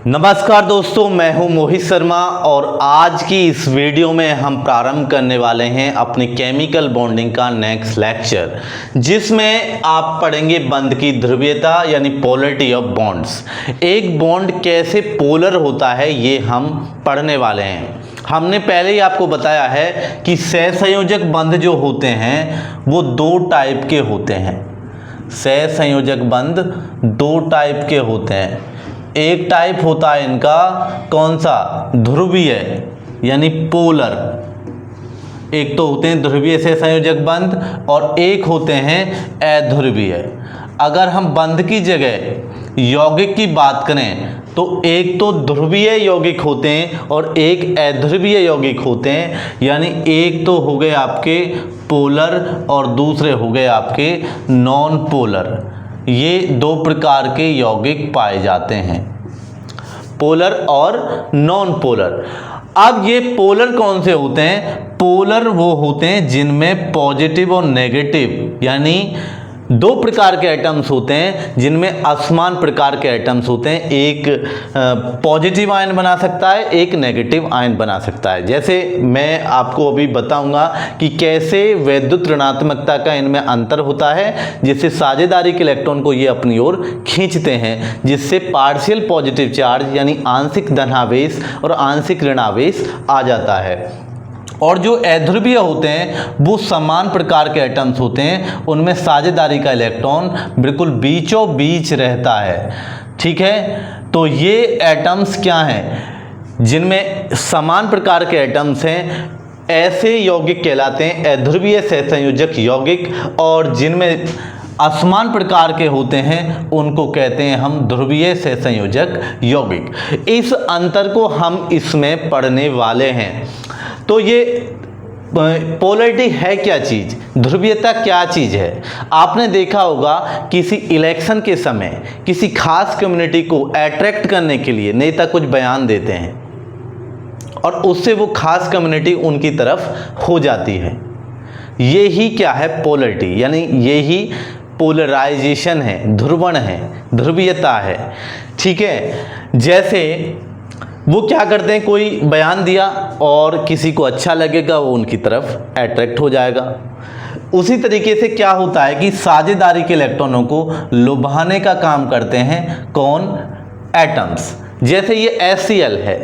नमस्कार दोस्तों, मैं हूं मोहित शर्मा और आज की इस वीडियो में हम प्रारंभ करने वाले हैं अपनी केमिकल बॉन्डिंग का नेक्स्ट लेक्चर, जिसमें आप पढ़ेंगे बंध की ध्रुवीयता यानी पोलरिटी ऑफ बॉन्ड्स। एक बॉन्ड कैसे पोलर होता है ये हम पढ़ने वाले हैं। हमने पहले ही आपको बताया है कि सहसंयोजक बंध जो होते हैं वो दो टाइप के होते हैं। सहसंयोजक बंध दो टाइप के होते हैं। एक टाइप होता है इनका कौन सा, ध्रुवीय यानी पोलर। एक तो होते हैं ध्रुवीय सहसंयोजक बंध और एक होते हैं अध्रुवीय। अगर हम बंध की जगह यौगिक की बात करें तो एक तो ध्रुवीय यौगिक होते हैं और एक अध्रुवीय यौगिक होते हैं, यानी एक तो हो गए आपके पोलर और दूसरे हो गए आपके नॉन पोलर। ये दो प्रकार के यौगिक पाए जाते हैं, पोलर और नॉन पोलर। अब ये पोलर कौन से होते हैं? पोलर वो होते हैं जिनमें पॉजिटिव और नेगेटिव यानी दो प्रकार के एटम्स होते हैं, जिनमें असमान प्रकार के एटम्स होते हैं। एक पॉजिटिव आयन बना सकता है, एक नेगेटिव आयन बना सकता है। जैसे मैं आपको अभी बताऊंगा कि कैसे वैद्युत ऋणात्मकता का इनमें अंतर होता है, जिससे साझेदारी के इलेक्ट्रॉन को ये अपनी ओर खींचते हैं, जिससे पार्शियल पॉजिटिव चार्ज यानी आंशिक धनावेश और आंशिक ऋणावेश आ जाता है। और जो अध्रुवीय होते हैं वो समान प्रकार के एटम्स होते हैं, उनमें साझेदारी का इलेक्ट्रॉन बिल्कुल बीचों बीच रहता है। ठीक है, तो ये एटम्स क्या हैं? जिनमें समान प्रकार के एटम्स हैं ऐसे यौगिक कहलाते हैं अध्रुवीय सहसंयोजक यौगिक, और जिनमें असमान प्रकार के होते हैं उनको कहते हैं हम ध्रुवीय सहसंयोजक यौगिक। इस अंतर को हम इसमें पढ़ने वाले हैं। तो ये पोलरिटी है क्या चीज़, ध्रुवीयता क्या चीज़ है? आपने देखा होगा किसी इलेक्शन के समय किसी खास कम्युनिटी को अट्रैक्ट करने के लिए नेता कुछ बयान देते हैं और उससे वो खास कम्युनिटी उनकी तरफ हो जाती है। ये ही क्या है? पोलरिटी, यानी ये ही पोलराइजेशन है, ध्रुवण है, ध्रुवीयता है। ठीक है, जैसे वो क्या करते हैं, कोई बयान दिया और किसी को अच्छा लगेगा वो उनकी तरफ अट्रैक्ट हो जाएगा। उसी तरीके से क्या होता है कि साझेदारी के इलेक्ट्रॉनों को लुभाने का काम करते हैं कौन? एटम्स। जैसे ये HCl है।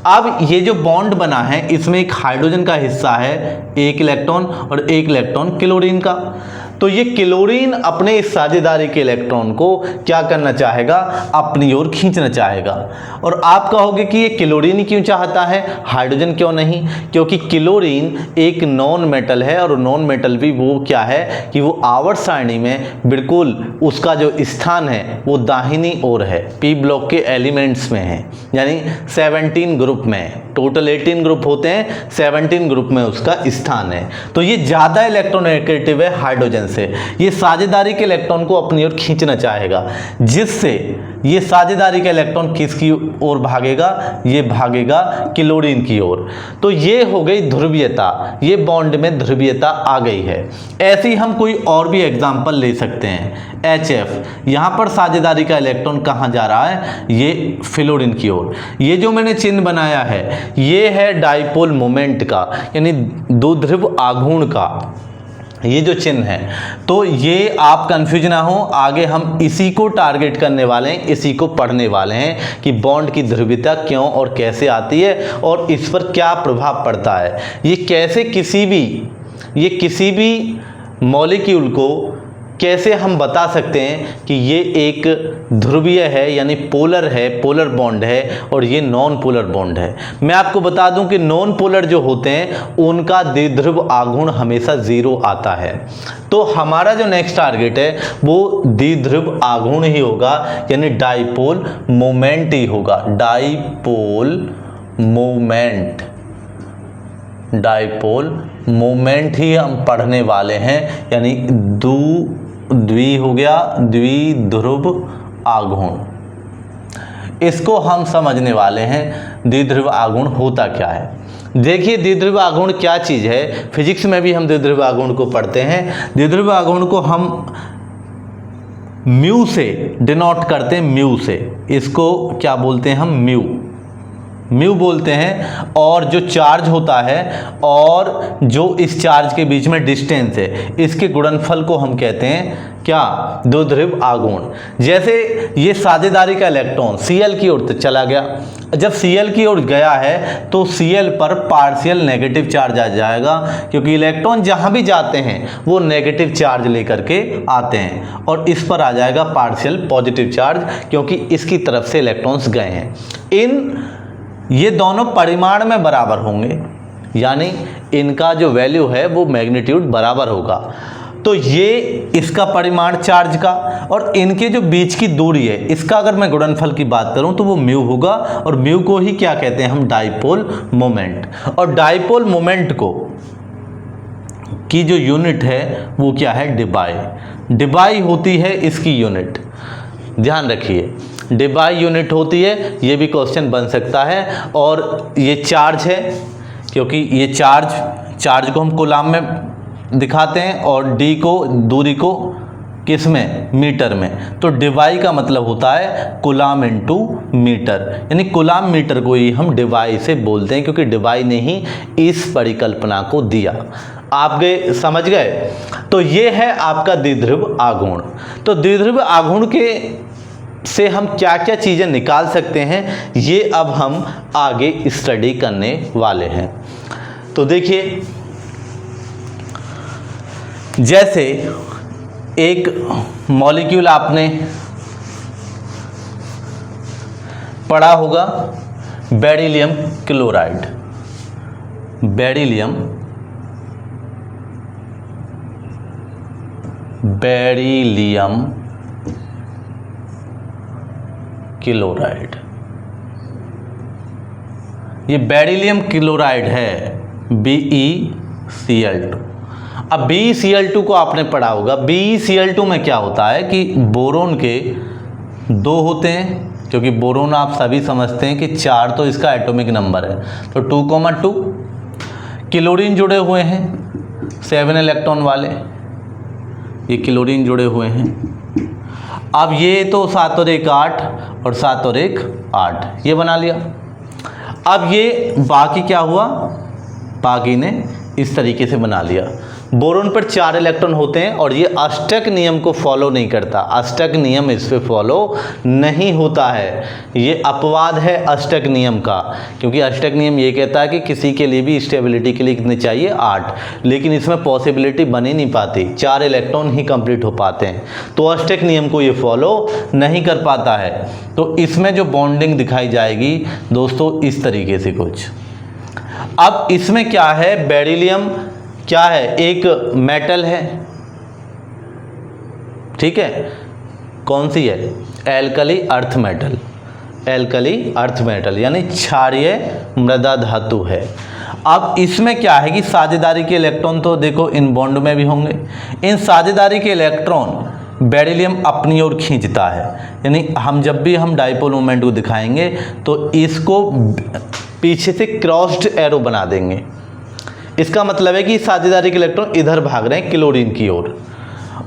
अब ये जो बॉन्ड बना है इसमें एक हाइड्रोजन का हिस्सा है, एक इलेक्ट्रॉन, और एक इलेक्ट्रॉन क्लोरीन का। तो ये क्लोरीन अपने इस साझेदारी के इलेक्ट्रॉन को क्या करना चाहेगा? अपनी ओर खींचना चाहेगा। और आप कहोगे कि ये क्लोरीन क्यों चाहता है, हाइड्रोजन क्यों नहीं? क्योंकि क्लोरीन एक नॉन मेटल है और नॉन मेटल भी वो क्या है कि वो आवर्त सारणी में बिल्कुल उसका जो स्थान है वो दाहिनी ओर है, पी ब्लॉक के एलिमेंट्स में है, यानी 17 ग्रुप में। टोटल 18 ग्रुप होते हैं, 17 ग्रुप में उसका स्थान है। तो ये ज़्यादा इलेक्ट्रोनेगेटिव है हाइड्रोजन से। ये साझेदारी के इलेक्ट्रॉन को अपनी ओर खींचना चाहेगा, जिससे ये साझेदारी का इलेक्ट्रॉन किसकी ओर भागेगा? ये भागेगा क्लोरीन की ओर। तो ये हो गई ध्रुवीयता, ये बॉन्ड में ध्रुवीयता आ गई है। ऐसे ही हम कोई और भी एग्जांपल ले सकते हैं। HF, यहाँ पर साझेदारी का इलेक्ट्रॉन कहाँ जा रहा है? ये फ्लोरीन की ओर। ये जो मैंने चिन्ह बनाया है ये है डाइपोल मोमेंट का, यानी द्विध्रुव आघूर्ण का ये जो चिन्ह है। तो ये आप कंफ्यूज ना हो, आगे हम इसी को टारगेट करने वाले हैं, इसी को पढ़ने वाले हैं कि बॉन्ड की ध्रुवीयता क्यों और कैसे आती है और इस पर क्या प्रभाव पड़ता है। ये कैसे किसी भी मॉलिक्यूल को कैसे हम बता सकते हैं कि ये एक ध्रुवीय है यानी पोलर है, पोलर बॉन्ड है, और ये नॉन पोलर बॉन्ड है। मैं आपको बता दूं कि नॉन पोलर जो होते हैं उनका द्विध्रुव आघूर्ण हमेशा 0 आता है। तो हमारा जो नेक्स्ट टारगेट है वो द्विध्रुव आघूर्ण ही होगा, यानी डाइपोल मोमेंट ही होगा। डाइपोल मोमेंट ही हम पढ़ने वाले हैं, यानी द्वि हो गया, द्विध्रुव आघूर्ण। इसको हम समझने वाले हैं द्विध्रुव आघूर्ण होता क्या है। देखिए द्विध्रुव आघूर्ण क्या चीज़ है, फिजिक्स में भी हम द्विध्रुव आघूर्ण को पढ़ते हैं। द्विध्रुव आघूर्ण को हम म्यू से डिनोट करते हैं, म्यू से, इसको क्या बोलते हैं हम, म्यू बोलते हैं। और जो चार्ज होता है और जो इस चार्ज के बीच में डिस्टेंस है, इसके गुणनफल को हम कहते हैं क्या, द्विध्रुव आघूर्ण। जैसे ये साझेदारी का इलेक्ट्रॉन Cl की ओर चला गया, जब Cl की ओर गया है तो Cl पर पार्शियल नेगेटिव चार्ज आ जाएगा, क्योंकि इलेक्ट्रॉन जहां भी जाते हैं वो नेगेटिव चार्ज लेकर के आते हैं, और इस पर आ जाएगा पार्शियल पॉजिटिव चार्ज, क्योंकि इसकी तरफ से इलेक्ट्रॉन्स गए हैं। ये दोनों परिमाण में बराबर होंगे, यानी इनका जो वैल्यू है वो मैग्नीट्यूड बराबर होगा। तो ये इसका परिमाण चार्ज का, और इनके जो बीच की दूरी है इसका अगर मैं गुणनफल की बात करूं तो वो म्यू होगा, और म्यू को ही क्या कहते हैं हम, डाइपोल मोमेंट। और डाइपोल मोमेंट को की जो यूनिट है वो क्या है, डिबाई। डिबाई होती है इसकी यूनिट, ध्यान रखिए, डिबाई यूनिट होती है, ये भी क्वेश्चन बन सकता है। और ये चार्ज है, क्योंकि ये चार्ज को हम कूलाम में दिखाते हैं, और डी को, दूरी को किस में, मीटर में। तो डिबाई का मतलब होता है कूलाम इनटू मीटर, यानी कूलाम मीटर को ही हम डिबाई से बोलते हैं, क्योंकि डिबाई ने ही इस परिकल्पना को दिया। आप गए, समझ गए। तो ये है आपका द्विध्रुव आघूर्ण। तो द्विध्रुव आघूर्ण के से हम क्या क्या चीज़ें निकाल सकते हैं, ये अब हम आगे स्टडी करने वाले हैं। तो देखिए, जैसे एक मॉलिक्यूल आपने पढ़ा होगा, बेरिलियम क्लोराइड, बेरिलियम क्लोराइड, ये बेरिलियम क्लोराइड है, BeCl2। अब BeCl2 को आपने पढ़ा होगा। BeCl2 में क्या होता है कि बोरोन के 2 होते हैं, क्योंकि बोरोन आप सभी समझते हैं कि 4 तो इसका एटॉमिक नंबर है, तो 2,2 क्लोरीन जुड़े हुए हैं 7 इलेक्ट्रॉन वाले, ये क्लोरीन जुड़े हुए हैं। अब ये तो 7 और 1 8 और 7 और 1 8, ये बना लिया। अब ये बाकी क्या हुआ, बाकी ने इस तरीके से बना लिया। बोरोन पर 4 इलेक्ट्रॉन होते हैं, और ये अष्टक नियम को फॉलो नहीं करता, अष्टक नियम इस पे फॉलो नहीं होता है। ये अपवाद है अष्टक नियम का, क्योंकि अष्टक नियम ये कहता है कि किसी के लिए भी स्टेबिलिटी के लिए कितने चाहिए, 8, लेकिन इसमें पॉसिबिलिटी बन ही नहीं पाती, 4 इलेक्ट्रॉन ही कंप्लीट हो पाते हैं, तो अष्टक नियम को ये फॉलो नहीं कर पाता है। तो इसमें जो बॉन्डिंग दिखाई जाएगी दोस्तों इस तरीके से कुछ। अब इसमें क्या है, बेरिलियम क्या है, एक मेटल है, ठीक है, कौन सी है, alkali earth metal, alkali earth metal यानी क्षारीय मृदा धातु है। अब इसमें क्या है कि साझेदारी के इलेक्ट्रॉन तो देखो इन बॉन्ड में भी होंगे, इन साझेदारी के इलेक्ट्रॉन बेरिलियम अपनी ओर खींचता है, यानी हम जब भी हम डाइपोल मोमेंट को दिखाएंगे तो इसको पीछे से क्रॉस्ड एरो बना देंगे। इसका मतलब है कि साझेदारी के इलेक्ट्रॉन इधर भाग रहे हैं क्लोरीन की ओर,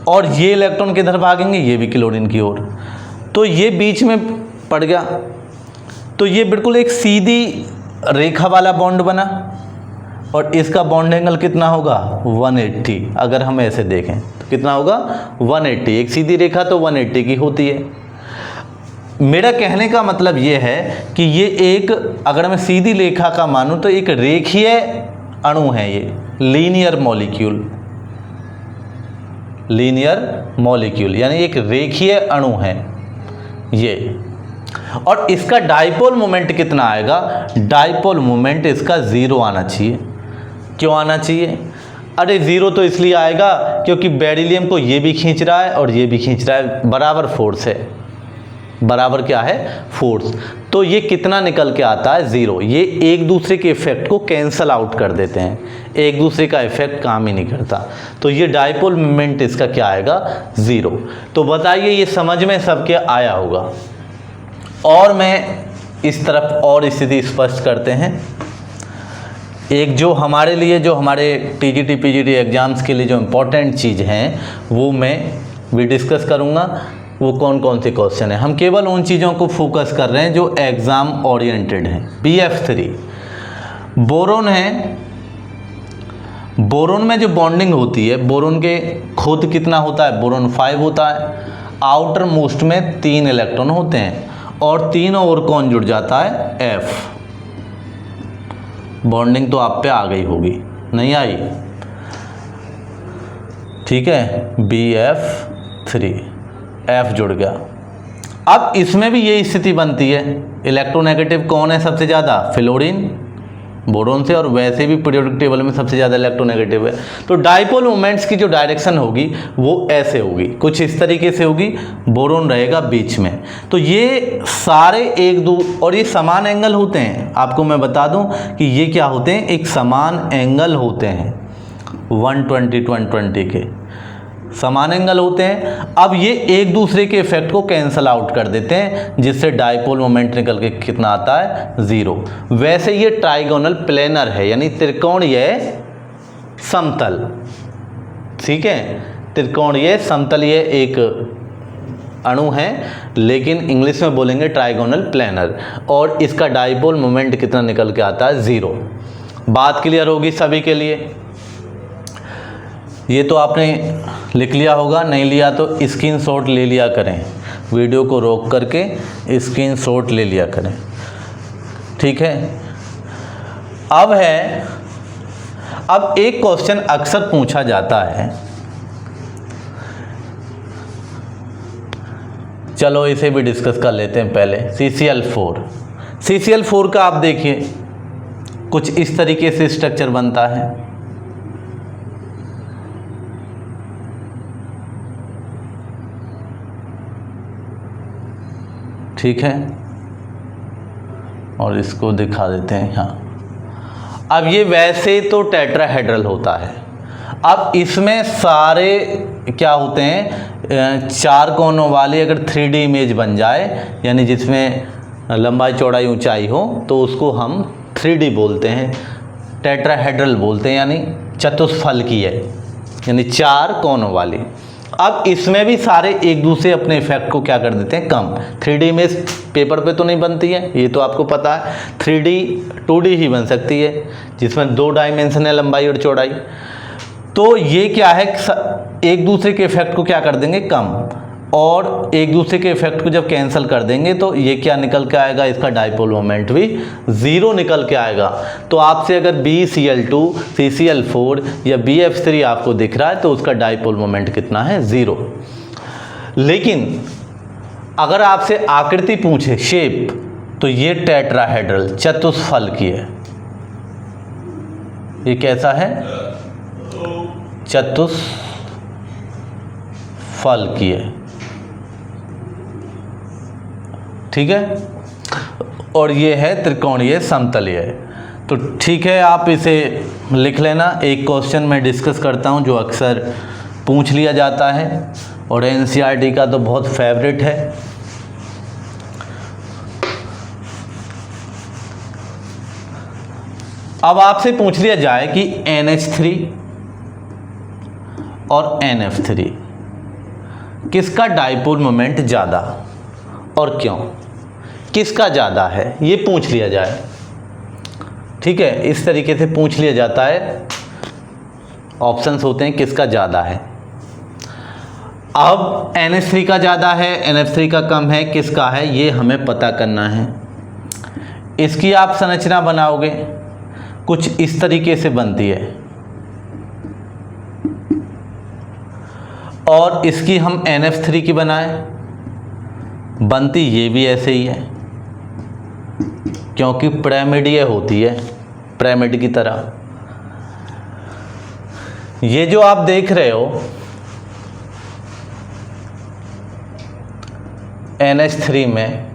और ये इलेक्ट्रॉन किधर भागेंगे, ये भी क्लोरीन की ओर, तो ये बीच में पड़ गया। तो ये बिल्कुल एक सीधी रेखा वाला बॉन्ड बना, और इसका बॉन्ड एंगल कितना होगा, 180। अगर हम ऐसे देखें तो कितना होगा, 180। एक सीधी रेखा तो 180 की होती है। मेरा कहने का मतलब ये है कि ये एक, अगर मैं सीधी रेखा का मानूं तो एक रेखीय अणु है, ये लीनियर मॉलिक्यूल, लीनियर मॉलिक्यूल यानी एक रेखीय अणु है ये। और इसका डाइपोल मोमेंट कितना आएगा, डाइपोल मोमेंट इसका 0 आना चाहिए। क्यों आना चाहिए, अरे 0 तो इसलिए आएगा क्योंकि बेरिलियम को ये भी खींच रहा है और ये भी खींच रहा है, बराबर फोर्स है, बराबर क्या है, फोर्स। तो ये कितना निकल के आता है, 0। ये एक दूसरे के इफेक्ट को कैंसल आउट कर देते हैं, एक दूसरे का इफेक्ट काम ही नहीं करता, तो ये डाइपोल मोमेंट इसका क्या आएगा, 0। तो बताइए ये समझ में सबके आया होगा। और मैं इस तरफ और स्थिति स्पष्ट करते हैं। एक जो हमारे लिए, जो हमारे TGT PGT एग्ज़ाम्स के लिए जो इम्पोर्टेंट चीज़ हैं वो मैं भी डिस्कस करूँगा। वो कौन कौन से क्वेश्चन है। हम केवल उन चीज़ों को फोकस कर रहे हैं जो एग्ज़ाम ओरिएंटेड हैं। BF3 बोरोन है। बोरोन में जो बॉन्डिंग होती है, बोरोन के खुद कितना होता है, बोरोन 5 होता है। आउटर मोस्ट में 3 इलेक्ट्रॉन होते हैं और तीनों और कौन जुड़ जाता है, F। बॉन्डिंग तो आप पे आ गई होगी, नहीं आई? ठीक है, BF3 F जुड़ गया। अब इसमें भी यही स्थिति बनती है। इलेक्ट्रोनेगेटिव कौन है सबसे ज़्यादा, फ्लोरीन बोरोन से, और वैसे भी पीरियोडिक टेबल में सबसे ज़्यादा इलेक्ट्रोनेगेटिव है। तो डाइपोल मोमेंट्स की जो डायरेक्शन होगी वो ऐसे होगी, कुछ इस तरीके से होगी, बोरोन रहेगा बीच में। तो ये सारे एक दो, और ये समान एंगल होते हैं। आपको मैं बता दूं कि ये क्या होते हैं, एक समान एंगल होते हैं, 120 के समान एंगल होते हैं। अब ये एक दूसरे के इफेक्ट को कैंसल आउट कर देते हैं, जिससे डाइपोल मोमेंट निकल के कितना आता है, 0। वैसे ये ट्राइगोनल प्लेनर है, यानी त्रिकोणीय समतल। ठीक है, त्रिकोणीय समतलीय एक अणु है, लेकिन इंग्लिश में बोलेंगे ट्राइगोनल प्लेनर। और इसका डाइपोल मोमेंट कितना निकल के आता है, 0। बात क्लियर होगी सभी के लिए? ये तो आपने लिख लिया होगा, नहीं लिया तो स्क्रीनशॉट ले लिया करें, वीडियो को रोक करके स्क्रीनशॉट ले लिया करें। ठीक है, अब एक क्वेश्चन अक्सर पूछा जाता है, चलो इसे भी डिस्कस कर लेते हैं पहले। CCl4 का आप देखिए कुछ इस तरीके से स्ट्रक्चर बनता है। ठीक है, और इसको दिखा देते हैं यहाँ। अब ये वैसे तो टेट्राहेड्रल होता है। अब इसमें सारे क्या होते हैं, 4 कोनों वाली अगर 3D इमेज बन जाए, यानी जिसमें लंबाई चौड़ाई ऊंचाई हो, तो उसको हम 3D बोलते हैं, टेट्राहेड्रल बोलते हैं, यानी चतुष्फलकीय, यानी 4 कोनों वाली। अब इसमें भी सारे एक दूसरे अपने इफेक्ट को क्या कर देते हैं, कम। 3D इमेज पेपर पे तो नहीं बनती है, ये तो आपको पता है। 3D 2D ही बन सकती है, जिसमें 2 डायमेंशन है, लंबाई और चौड़ाई। तो ये क्या है, एक दूसरे के इफेक्ट को क्या कर देंगे, कम, और एक दूसरे के इफेक्ट को जब कैंसिल कर देंगे तो ये क्या निकल के आएगा, इसका डाइपोल मोमेंट भी 0 निकल के आएगा। तो आपसे अगर BCl2, CCl4 या BF3 आपको दिख रहा है तो उसका डाइपोल मोमेंट कितना है, 0। लेकिन अगर आपसे आकृति पूछे, शेप, तो ये टेट्राहेड्रल चतुष्फलकीय है। ये कैसा है, चतुष्फलकीय। ठीक है, और ये है त्रिकोणीय समतलीय। तो ठीक है, आप इसे लिख लेना। एक क्वेश्चन मैं डिस्कस करता हूं जो अक्सर पूछ लिया जाता है और NCERT का तो बहुत फेवरेट है। अब आपसे पूछ लिया जाए कि NH3 और NF3 किसका डाइपोल मोमेंट ज़्यादा और क्यों, किसका ज़्यादा है, ये पूछ लिया जाए। ठीक है, इस तरीके से पूछ लिया जाता है। ऑप्शंस होते हैं किसका ज़्यादा है। अब NH3 का ज़्यादा है, NF3 का कम है, किसका है ये हमें पता करना है। इसकी आप संरचना बनाओगे, कुछ इस तरीके से बनती है, और इसकी हम NF3 की बनाएं, बनती ये भी ऐसे ही है, क्योंकि पिरामिडीय होती है, पिरामिड की तरह। ये जो आप देख रहे हो NH3 में,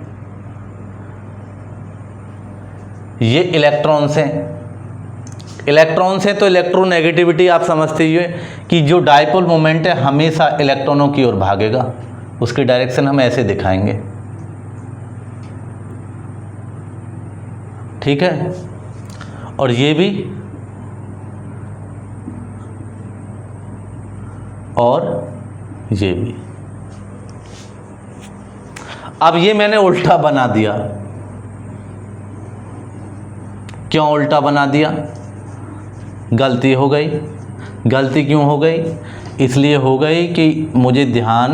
ये इलेक्ट्रॉन्स हैं। इलेक्ट्रॉन्स हैं तो इलेक्ट्रोनेगेटिविटी आप समझते ही कि जो डाइपोल मोमेंट है हमेशा इलेक्ट्रॉनों की ओर भागेगा, उसकी डायरेक्शन हम ऐसे दिखाएंगे। ठीक है, और ये भी, और ये भी। अब ये मैंने उल्टा बना दिया। क्यों उल्टा बना दिया? गलती हो गई। गलती क्यों हो गई? इसलिए हो गई कि मुझे ध्यान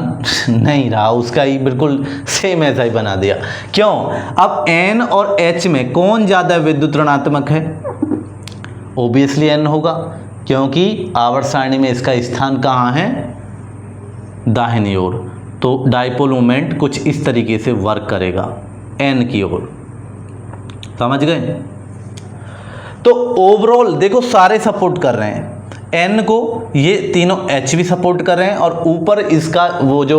नहीं रहा, उसका ही बिल्कुल सेम ऐसा ही बना दिया। क्यों? अब N और H में कौन ज़्यादा विद्युत ऋणात्मक है? ओबियसली N होगा, क्योंकि आवर्त सारणी में इसका स्थान कहाँ है? दाहिनी ओर। तो डाइपोल मोमेंट कुछ इस तरीके से वर्क करेगा, N की ओर। समझ गए? तो ओवरऑल देखो सारे सपोर्ट कर रहे हैं N को, ये तीनों H भी सपोर्ट कर रहे हैं और ऊपर इसका वो जो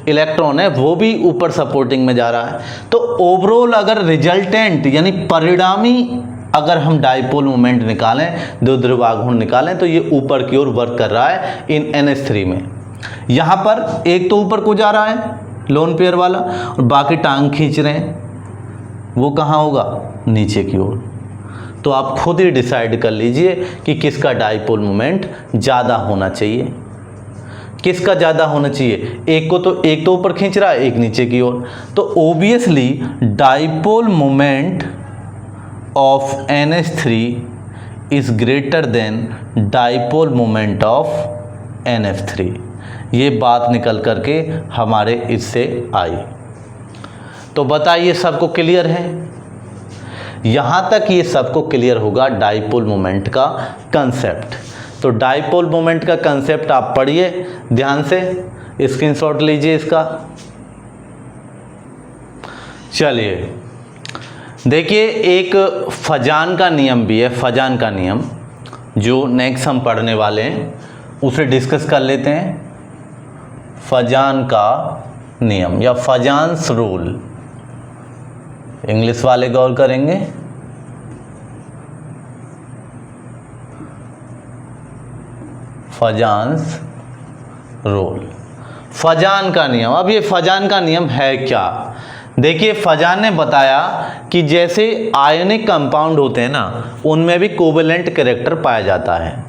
इलेक्ट्रॉन है वो भी ऊपर सपोर्टिंग में जा रहा है। तो ओवरऑल अगर रिजल्टेंट यानी परिणामी अगर हम डाइपोल मोमेंट निकालें, द्विध्रुव आघूर्ण निकालें, तो ये ऊपर की ओर वर्क कर रहा है इन NH3 में। यहाँ पर एक तो ऊपर को जा रहा है लोन पेयर वाला और बाकी टांग खींच रहे हैं, वो कहाँ होगा? नीचे की ओर। तो आप खुद ही डिसाइड कर लीजिए कि किसका डाइपोल मोमेंट ज़्यादा होना चाहिए। किसका ज़्यादा होना चाहिए? एक तो ऊपर खींच रहा है, एक नीचे की ओर। तो obviously dipole moment of NH3 is greater than dipole moment of NF3। ये बात निकल करके हमारे इससे आई। तो बताइए सबको क्लियर है? यहाँ तक ये सबको क्लियर होगा डाइपोल मोमेंट का कंसेप्ट। तो डाइपोल मोमेंट का कंसेप्ट आप पढ़िए ध्यान से, स्क्रीनशॉट लीजिए इसका। चलिए देखिए, एक फजान का नियम भी है, फजान का नियम, जो नेक्स्ट हम पढ़ने वाले हैं, उसे डिस्कस कर लेते हैं। फजान का नियम या फजान्स रूल, इंग्लिश वाले गौर करेंगे। फजान्स रूल, फजान का नियम। अब ये फजान का नियम है क्या? देखिए, फजान ने बताया कि जैसे आयनिक कंपाउंड होते हैं ना, उनमें भी कोवेलेंट कैरेक्टर पाया जाता है।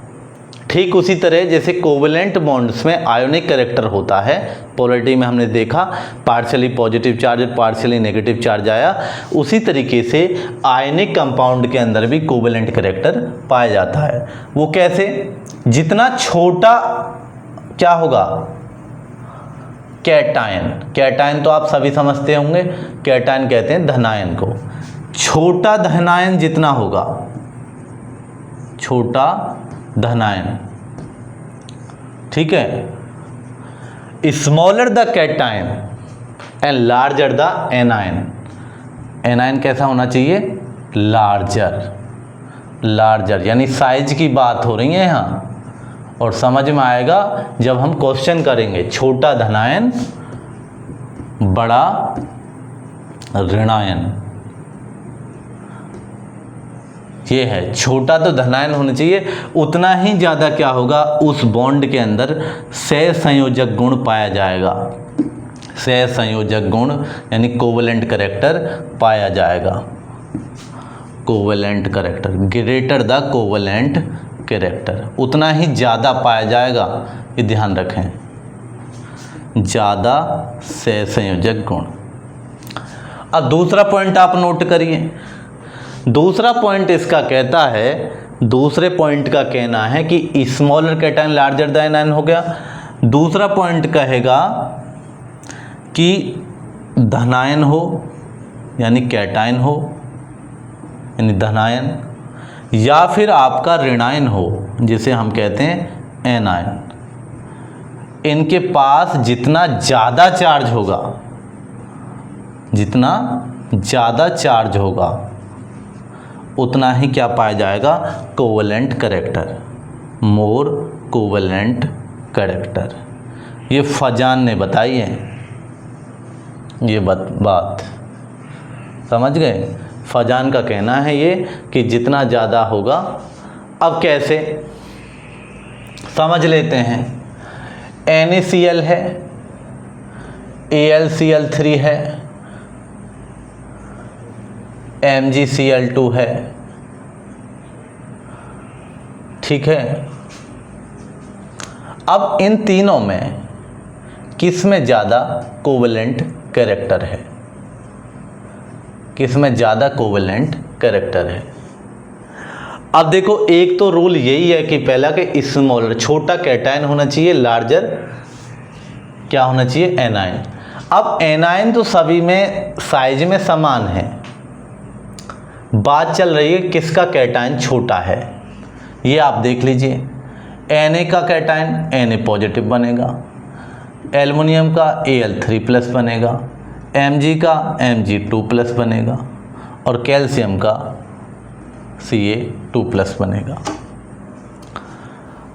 ठीक उसी तरह जैसे कोवेलेंट बॉन्ड्स में आयोनिक कैरेक्टर होता है, पोलैरिटी में हमने देखा पार्शियली पॉजिटिव चार्ज और पार्शियली नेगेटिव चार्ज आया, उसी तरीके से आयनिक कंपाउंड के अंदर भी कोवेलेंट कैरेक्टर पाया जाता है। वो कैसे? जितना छोटा क्या होगा? कैटायन। कैटायन तो आप सभी समझते होंगे, कैटायन कहते हैं धनायन को। छोटा धनायन जितना होगा, छोटा धनायन, ठीक है, smaller the cation and larger the anion. Anion कैसा होना चाहिए? लार्जर। लार्जर यानी साइज की बात हो रही है यहाँ, और समझ में आएगा जब हम क्वेश्चन करेंगे। छोटा धनायन, बड़ा ऋणायन, ये है। छोटा तो धनायन होना चाहिए, उतना ही ज़्यादा क्या होगा? उस बॉन्ड के अंदर सहसंयोजक गुण पाया जाएगा। सहसंयोजक गुण यानी कोवेलेंट कैरेक्टर पाया जाएगा। Covalent character, greater the covalent character, उतना ही ज़्यादा पाया जाएगा, ये ध्यान रखें। ज़्यादा सहसंयोजक गुण। अब दूसरा पॉइंट आप नोट करिए। दूसरा पॉइंट इसका कहता है, दूसरे पॉइंट का कहना है कि smaller cation larger the anion हो गया। दूसरा पॉइंट कहेगा कि धनायन हो यानी कैटायन हो यानी धनायन, या फिर आपका ऋणायन हो जिसे हम कहते हैं एनायन। इनके पास जितना ज़्यादा चार्ज होगा, जितना ज़्यादा चार्ज होगा, उतना ही क्या पाया जाएगा? कोवेलेंट कैरेक्टर, मोर कोवेलेंट कैरेक्टर। ये फजान ने बताई है, ये बात समझ गए? फजान का कहना है ये कि जितना ज़्यादा होगा। अब कैसे समझ लेते हैं। NaCl है, AlCl3 है, MgCl2 है, ठीक है। अब इन तीनों में किस में ज़्यादा कोवेलेंट कैरेक्टर है? किसमें ज़्यादा कोवेलेंट कैरेक्टर है। अब देखो एक तो रूल यही है कि पहला कि स्मॉलर छोटा कैटायन होना चाहिए, लार्जर क्या होना चाहिए एनायन। अब एनायन तो सभी में साइज में समान है, बात चल रही है किसका कैटायन छोटा है। ये आप देख लीजिए, Na का कैटायन Na पॉजिटिव बनेगा, एल्युमिनियम का Al3+ बनेगा, Mg का Mg2+ बनेगा और कैल्शियम का Ca2+ बनेगा।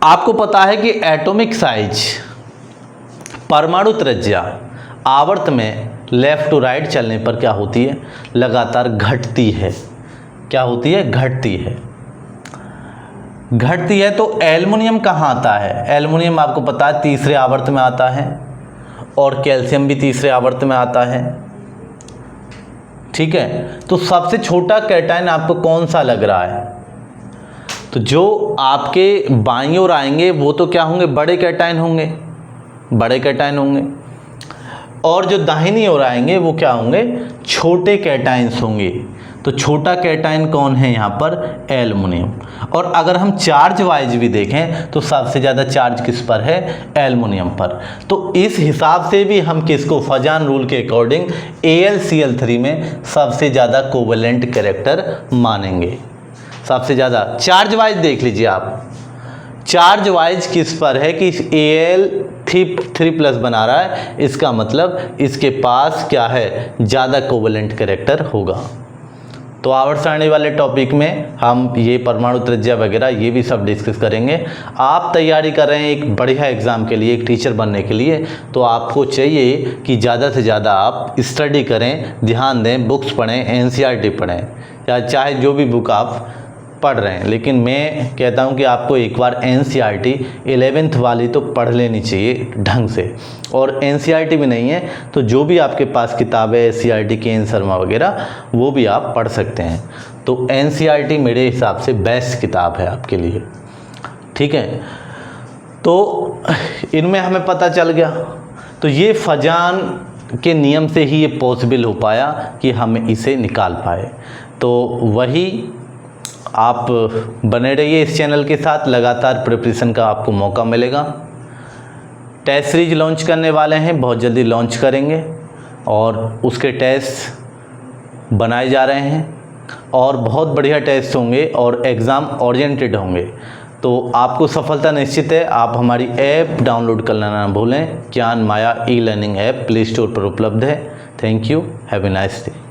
आपको पता है कि एटॉमिक साइज परमाणु त्रिज्या आवर्त में लेफ्ट टू राइट चलने पर क्या होती है, लगातार घटती है। क्या होती है, घटती है। घटती है तो एल्युमिनियम कहाँ आता है, एल्युमिनियम आपको पता है तीसरे आवर्त में आता है और कैल्शियम भी तीसरे आवर्त में आता है। ठीक है, तो सबसे छोटा कैटायन आपको कौन सा लग रहा है, तो जो आपके बाईं ओर आएंगे वो तो क्या होंगे, बड़े कैटायन होंगे, बड़े कैटायन होंगे, और जो दाहिनी ओर आएंगे वो क्या होंगे, छोटे कैटायंस होंगे। तो छोटा कैटायन कौन है यहाँ पर, एल्युमिनियम। और अगर हम चार्ज वाइज भी देखें तो सबसे ज़्यादा चार्ज किस पर है, एल्युमिनियम पर। तो इस हिसाब से भी हम किसको फजान रूल के अकॉर्डिंग AlCl3 में सबसे ज़्यादा कोवेलेंट कैरेक्टर मानेंगे। सबसे ज़्यादा चार्ज वाइज देख लीजिए आप, चार्ज वाइज किस पर है कि Al3+ बना रहा है, इसका मतलब इसके पास क्या है, ज़्यादा कोवेलेंट कैरेक्टर होगा। तो आवर्त सारणी वाले टॉपिक में हम ये परमाणु त्रिज्या वगैरह ये भी सब डिस्कस करेंगे। आप तैयारी कर रहे हैं एक बढ़िया एग्ज़ाम के लिए, एक टीचर बनने के लिए, तो आपको चाहिए कि ज़्यादा से ज़्यादा आप स्टडी करें, ध्यान दें, बुक्स पढ़ें, NCERT पढ़ें या चाहे जो भी बुक आप पढ़ रहे हैं। लेकिन मैं कहता हूं कि आपको एक बार NCERT 11th वाली तो पढ़ लेनी चाहिए ढंग से, और NCERT भी नहीं है तो जो भी आपके पास किताब है CRT के एन शर्मा वगैरह वो भी आप पढ़ सकते हैं। तो NCERT मेरे हिसाब से बेस्ट किताब है आपके लिए। ठीक है, तो इनमें हमें पता चल गया। तो ये फजान के नियम से ही ये पॉसिबल हो पाया कि हम इसे निकाल पाए। तो वही आप बने रहिए इस चैनल के साथ, लगातार प्रिपरेशन का आपको मौका मिलेगा। टेस्ट सीरीज लॉन्च करने वाले हैं, बहुत जल्दी लॉन्च करेंगे और उसके टेस्ट बनाए जा रहे हैं और बहुत बढ़िया टेस्ट होंगे और एग्ज़ाम ओरिएंटेड होंगे। तो आपको सफलता निश्चित है। आप हमारी ऐप डाउनलोड करना ना भूलें, Gyan Maya e learning app play store पर उपलब्ध है। Thank you, have a nice day.